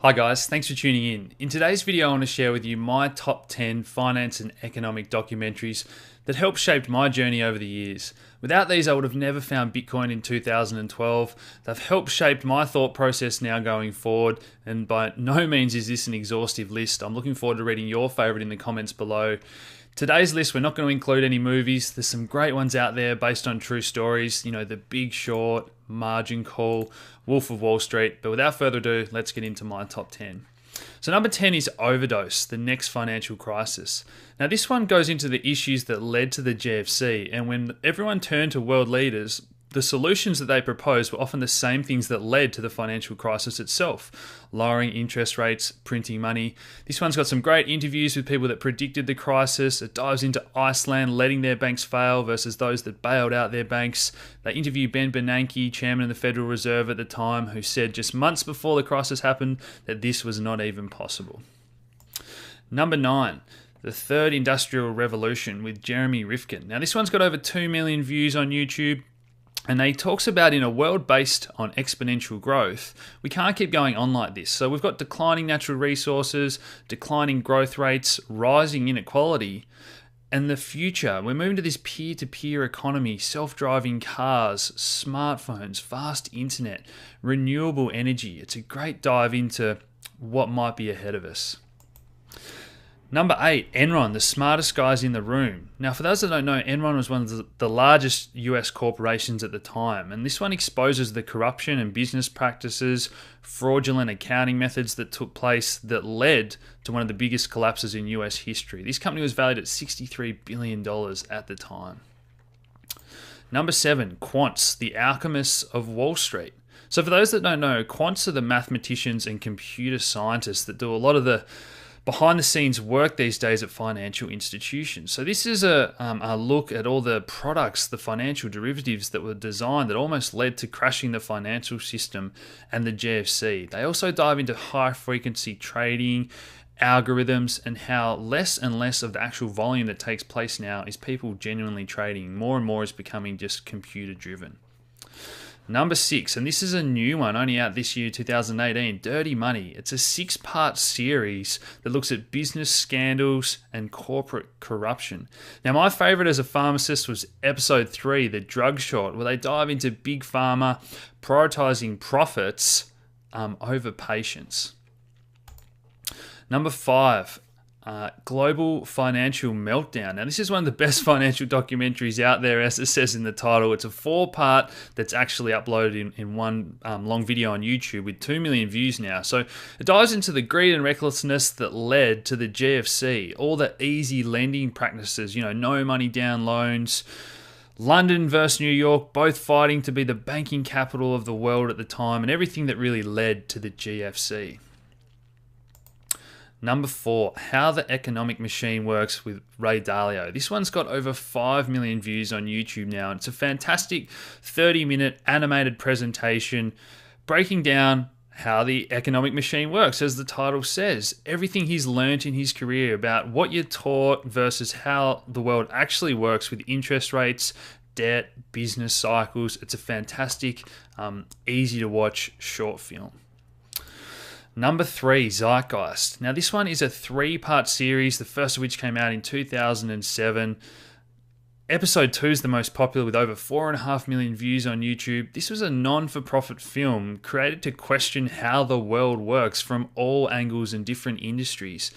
Hi guys, thanks for tuning in. In today's video, I want to share with you my top 10 finance and economic documentaries that helped shape my journey over the years. Without these, I would have never found Bitcoin in 2012. They've helped shape my thought process now going forward, and by no means is this an exhaustive list. I'm looking forward to reading your favorite in the comments below. Today's list, we're not going to include any movies. There's some great ones out there based on true stories. You know, The Big Short, Margin Call, Wolf of Wall Street. But without further ado, let's get into my top 10. So number 10 is Overdose, the next financial crisis. Now this one goes into the issues that led to the GFC, and when everyone turned to world leaders, the solutions that they proposed were often the same things that led to the financial crisis itself. Lowering interest rates, printing money. This one's got some great interviews with people that predicted the crisis. It dives into Iceland letting their banks fail versus those that bailed out their banks. They interview Ben Bernanke, chairman of the Federal Reserve at the time, who said just months before the crisis happened that this was not even possible. Number 9. The Third Industrial Revolution with Jeremy Rifkin. Now this one's got over 2 million views on YouTube. And he talks about in a world based on exponential growth, we can't keep going on like this. So we've got declining natural resources, declining growth rates, rising inequality. And the future, we're moving to this peer-to-peer economy, self-driving cars, smartphones, fast internet, renewable energy. It's a great dive into what might be ahead of us. Number 8, Enron, the smartest guys in the room. Now, for those that don't know, Enron was one of the largest US corporations at the time, and this one exposes the corruption and business practices, fraudulent accounting methods that took place that led to one of the biggest collapses in US history. This company was valued at $63 billion at the time. Number 7, Quants, the alchemists of Wall Street. So for those that don't know, quants are the mathematicians and computer scientists that do a lot of the behind the scenes work these days at financial institutions. So this is a look at all the products, the financial derivatives that were designed that almost led to crashing the financial system and the GFC. They also dive into high frequency trading, algorithms, and how less and less of the actual volume that takes place now is people genuinely trading. More and more is becoming just computer driven. Number 6, and this is a new one, only out this year, 2018, Dirty Money. It's a 6-part series that looks at business scandals and corporate corruption. Now, my favorite as a pharmacist was episode 3, The Drug Short, where they dive into big pharma prioritizing profits over patients. Number 5, Global Financial Meltdown. Now, this is one of the best financial documentaries out there, as it says in the title. It's a 4-part that's actually uploaded in one long video on YouTube with 2 million views now. So it dives into the greed and recklessness that led to the GFC, all the easy lending practices, no money down loans, London versus New York, both fighting to be the banking capital of the world at the time, and everything that really led to the GFC. Number 4, How the Economic Machine Works with Ray Dalio. This one's got over 5 million views on YouTube now, and it's a fantastic 30-minute animated presentation breaking down how the economic machine works, as the title says. Everything he's learnt in his career about what you're taught versus how the world actually works with interest rates, debt, business cycles. It's a fantastic, easy to watch short film. Number 3, Zeitgeist. Now this one is a 3-part series, the first of which came out in 2007. Episode 2 is the most popular with over 4.5 million views on YouTube. This was a non-for-profit film created to question how the world works from all angles and different industries.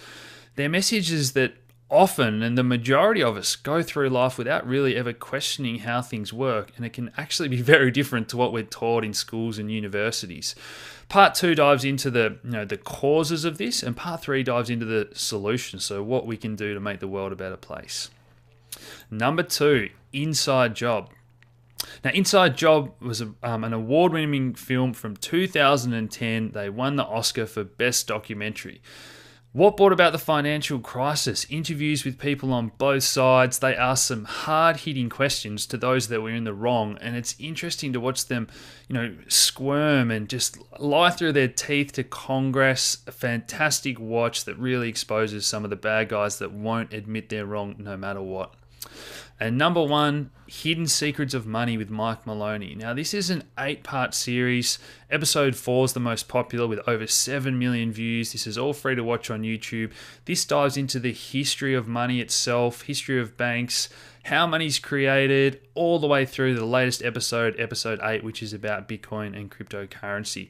Their message is that often, and the majority of us, go through life without really ever questioning how things work, and it can actually be very different to what we're taught in schools and universities. Part 2 dives into the causes of this, and Part 3 dives into the solutions, so what we can do to make the world a better place. Number 2, Inside Job. Now, Inside Job was an award-winning film from 2010. They won the Oscar for Best Documentary. What brought about the financial crisis? Interviews with people on both sides. They asked some hard-hitting questions to those that were in the wrong, and it's interesting to watch them, squirm and just lie through their teeth to Congress. A fantastic watch that really exposes some of the bad guys that won't admit they're wrong no matter what. And number 1, Hidden Secrets of Money with Mike Maloney. Now, this is an 8-part series. Episode 4 is the most popular with over 7 million views. This is all free to watch on YouTube. This dives into the history of money itself, history of banks, how money's created, all the way through the latest episode, episode 8, which is about Bitcoin and cryptocurrency.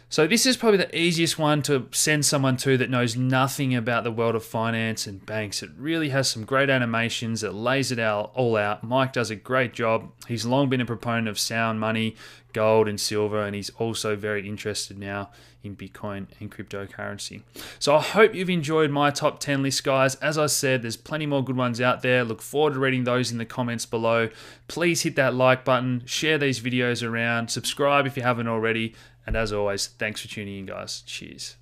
So this is probably the easiest one to send someone to that knows nothing about the world of finance and banks. It really has some great animations. It lays it all out. Mike does a great job. He's long been a proponent of sound money, gold and silver, and he's also very interested now in Bitcoin and cryptocurrency. So I hope you've enjoyed my top 10 list, guys. As I said, there's plenty more good ones out there. Look forward to reading those in the comments below. Please hit that like button, share these videos around, subscribe if you haven't already, and as always, thanks for tuning in, guys. Cheers.